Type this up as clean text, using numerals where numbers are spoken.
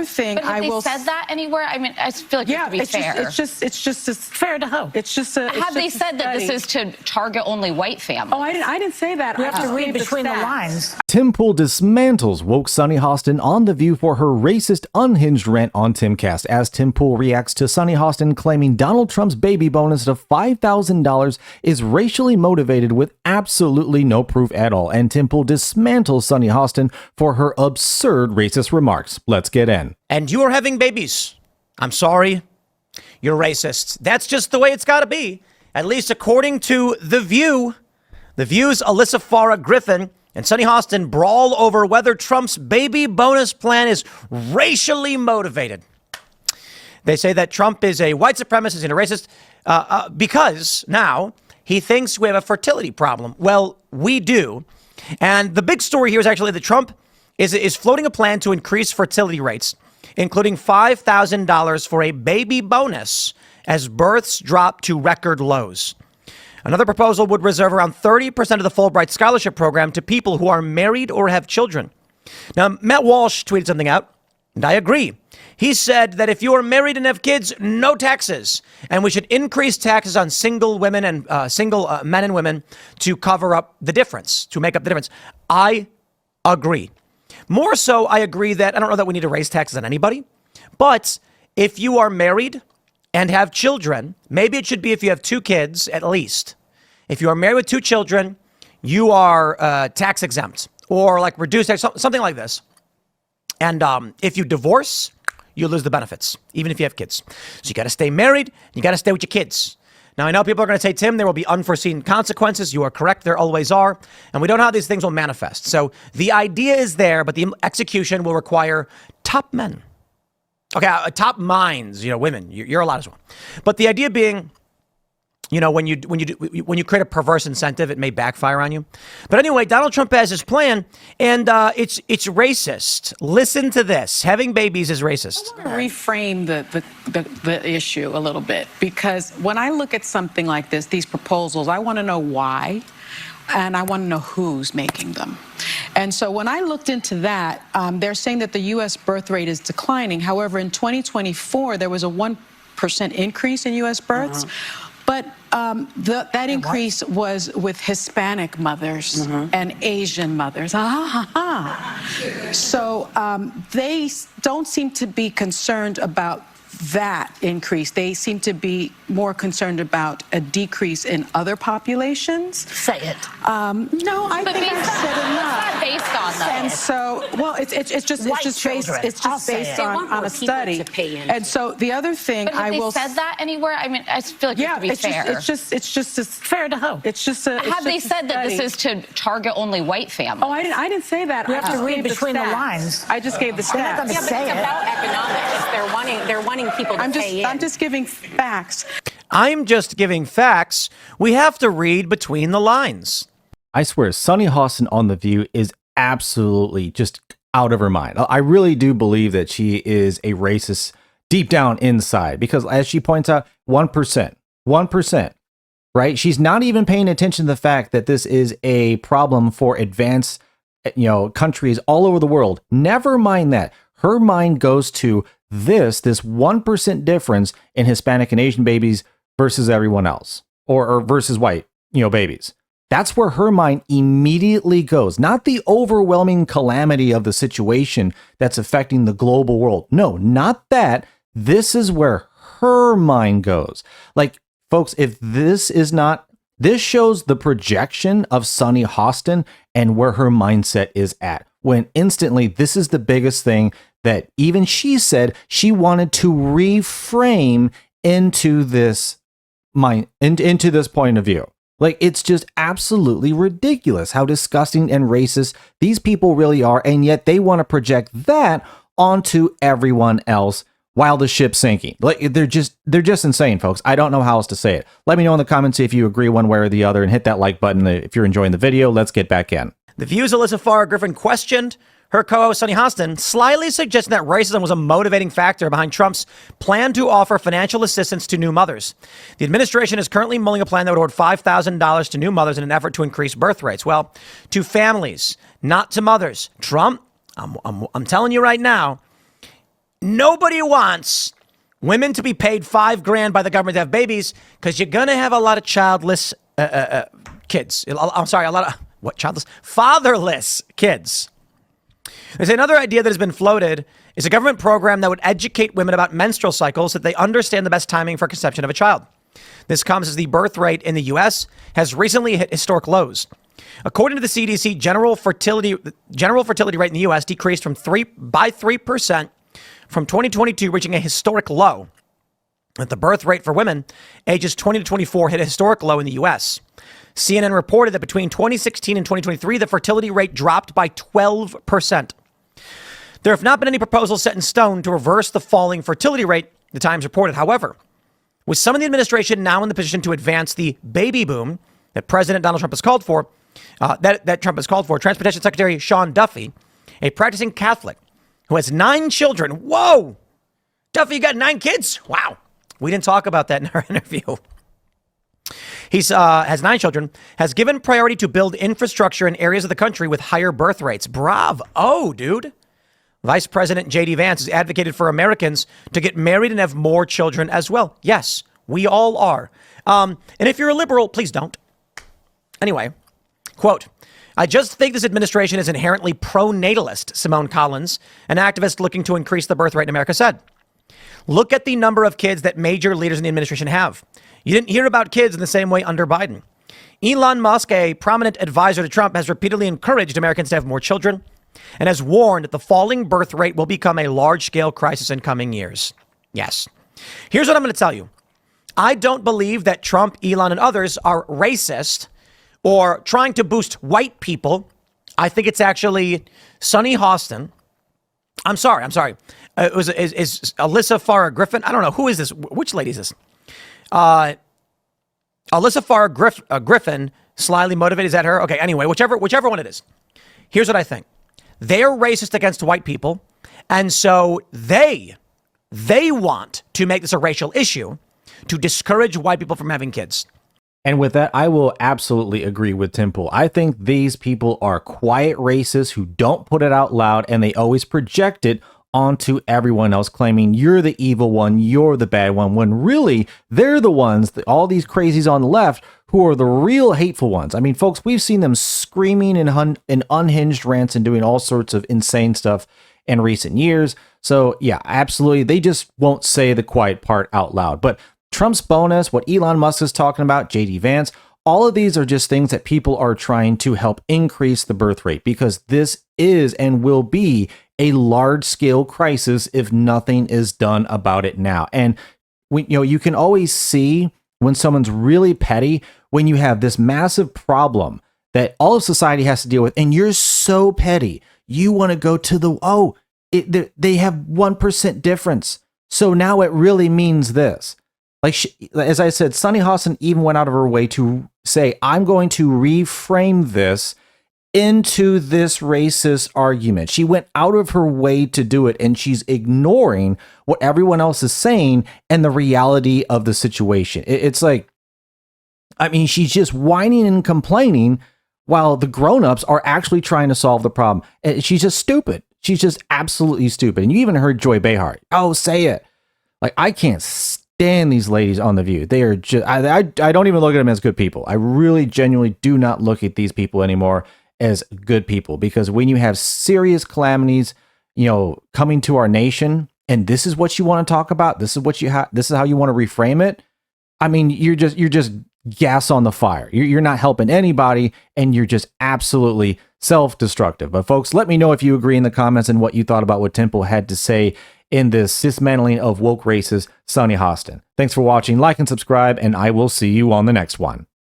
other thing but have they said that anywhere? I mean, I feel like yeah, it to be fair. It's just fair to hope. It's just a. Have they said that this is to target only white families? Oh, I didn't say that. You have to read between the lines. Tim Pool dismantles woke Sonny Hostin on The View for her racist, unhinged rant on Timcast as Tim Pool reacts to Sonny Hostin claiming Donald Trump's baby bonus of $5,000 is racially motivated with absolutely no proof at all. And Tim Pool dismantles Sonny Hostin for her absurd racist remarks. Let's get in. And you are having babies. I'm sorry. You're racist. That's just the way it's got to be. At least according to The View. The View's Alyssa Farah Griffin and Sonny Hostin brawl over whether Trump's baby bonus plan is racially motivated. They say that Trump is a white supremacist and a racist because now he thinks we have a fertility problem. Well, we do. And the big story here is actually that Trump is floating a plan to increase fertility rates, including $5,000 for a baby bonus as births drop to record lows. Another proposal would reserve around 30% of the Fulbright Scholarship Program to people who are married or have children. Now, Matt Walsh tweeted something out, and I agree. He said that if you are married and have kids, no taxes, and we should increase taxes on single women and single men and women to cover up the difference, to make up the difference. I agree. More so, I agree that I don't know that we need to raise taxes on anybody, but if you are married and have children, maybe it should be if you have 2 kids at least. If you are married with 2 children, you are tax exempt or like reduced tax, something like this. And if you divorce, you lose the benefits, even if you have kids. So you got to stay married. You got to stay with your kids. Now, I know people are going to say, Tim, there will be unforeseen consequences. You are correct. There always are. And we don't know how these things will manifest. So the idea is there, but the execution will require top men. Okay, top minds, women, you're allowed as well. But the idea being, when you create a perverse incentive, it may backfire on you. But anyway, Donald Trump has his plan, and it's racist. Listen to this: having babies is racist. I want to reframe the issue a little bit, because when I look at something like this, these proposals, I want to know why, and I want to know who's making them. And so when I looked into that, they're saying that the U.S. birth rate is declining. However, in 2024, there was a 1% increase in U.S. births. But that increase was with Hispanic mothers and Asian mothers. So they don't seem to be concerned about that increase. They seem to be more concerned about a decrease in other populations. Say it. No, I think I said enough. It's not based on that. And so, well, it's just based on a study. And so the other thing but I will. Have they said that anywhere? I mean, I feel like yeah, it to be fair. It's just fair to hope. It's just a. Have they said that this is to target only white families? Oh, I didn't say that. You have to read between the lines. I just gave the stats. Yeah, but it's about economics. They're wanting people to pay in. I'm just giving facts. I'm just giving facts. We have to read between the lines. I swear, Sonny Hostin on The View is absolutely just out of her mind. I really do believe that she is a racist deep down inside, because as she points out, 1%, right? She's not even paying attention to the fact that this is a problem for advanced, countries all over the world. Never mind that. Her mind goes to this 1% difference in Hispanic and Asian babies versus everyone else, or versus white, babies. That's where her mind immediately goes. Not the overwhelming calamity of the situation that's affecting the global world. No, not that. This is where her mind goes. Like, folks, if this shows the projection of Sonny Hostin and where her mindset is at. When instantly, this is the biggest thing that even she said she wanted to reframe into this into this point of view. Like, it's just absolutely ridiculous how disgusting and racist these people really are, and yet they want to project that onto everyone else while the ship's sinking. Like, they're just insane, folks. I don't know how else to say it. Let me know in the comments if you agree one way or the other, and hit that like button if you're enjoying the video. Let's get back in. The View's Alyssa Farah Griffin questioned her co-host Sonny Hostin, slyly suggesting that racism was a motivating factor behind Trump's plan to offer financial assistance to new mothers. The administration is currently mulling a plan that would award $5,000 to new mothers in an effort to increase birth rates. Well, to families, not to mothers. Trump, I'm telling you right now, Nobody wants women to be paid $5,000 by the government to have babies because you're going to have a lot of childless kids. I'm sorry, a lot of what childless? Fatherless kids. There's another idea that has been floated is a government program that would educate women about menstrual cycles so that they understand the best timing for conception of a child. This comes as the birth rate in the U.S. has recently hit historic lows. According to the CDC, general fertility rate in the U.S. decreased by 3% from 2022, reaching a historic low. That the birth rate for women ages 20 to 24 hit a historic low in the U.S. CNN reported that between 2016 and 2023, the fertility rate dropped by 12%. There have not been any proposals set in stone to reverse the falling fertility rate, the Times reported. However, with some of the administration now in the position to advance the baby boom that President Donald Trump has called for, Transportation Secretary Sean Duffy, a practicing Catholic who has 9 children. Whoa! Duffy, you got 9 kids? Wow. We didn't talk about that in our interview. He has 9 children, has given priority to build infrastructure in areas of the country with higher birth rates. Bravo, dude. Vice President J.D. Vance has advocated for Americans to get married and have more children as well. Yes, we all are. And if you're a liberal, please don't. Anyway, quote, I just think this administration is inherently pro-natalist, Simone Collins, an activist looking to increase the birth rate in America, said. Look at the number of kids that major leaders in the administration have. You didn't hear about kids in the same way under Biden. Elon Musk, a prominent advisor to Trump, has repeatedly encouraged Americans to have more children and has warned that the falling birth rate will become a large-scale crisis in coming years. Yes. Here's what I'm going to tell you. I don't believe that Trump, Elon, and others are racist or trying to boost white people. I think it's actually Sonny Hostin. I'm sorry. Is Alyssa Farah Griffin? I don't know. Who is this? Which lady is this? Alyssa Farah Griffin, slyly motivated. Is that her? Okay. Anyway, whichever one it is. Here's what I think. They're racist against white people. And so they want to make this a racial issue to discourage white people from having kids. And with that, I will absolutely agree with Tim Pool. I think these people are quiet racists who don't put it out loud, and they always project it onto everyone else, claiming you're the evil one, you're the bad one, when really they're the ones, all these crazies on the left, who are the real hateful ones. I mean, folks, we've seen them screaming in unhinged rants and doing all sorts of insane stuff in recent years. So yeah, absolutely. They just won't say the quiet part out loud. But Trump's bonus, what Elon Musk is talking about, JD Vance, all of these are just things that people are trying to help increase the birth rate, because this is and will be a large-scale crisis if nothing is done about it now. And you can always see when someone's really petty, when you have this massive problem that all of society has to deal with, and you're so petty, you want to go to they have 1% difference. So now it really means this. Like, as I said, Sonny Hostin even went out of her way to say, I'm going to reframe this into this racist argument. She went out of her way to do it, and she's ignoring what everyone else is saying and the reality of the situation. It's like, I mean, she's just whining and complaining while the grown-ups are actually trying to solve the problem. She's just stupid. She's just absolutely stupid. And you even heard Joy Behar. Oh, say it. Like, I can't stand these ladies on The View. They are just, I don't even look at them as good people. I really genuinely do not look at these people anymore as good people, because when you have serious calamities, coming to our nation, and this is what you want to talk about, this is how you want to reframe it. I mean, you're just gas on the fire. You're not helping anybody, and you're just absolutely self-destructive. But folks, let me know if you agree in the comments and what you thought about what Temple had to say in this dismantling of woke racist Sonny Hostin. Thanks for watching. Like and subscribe, and I will see you on the next one.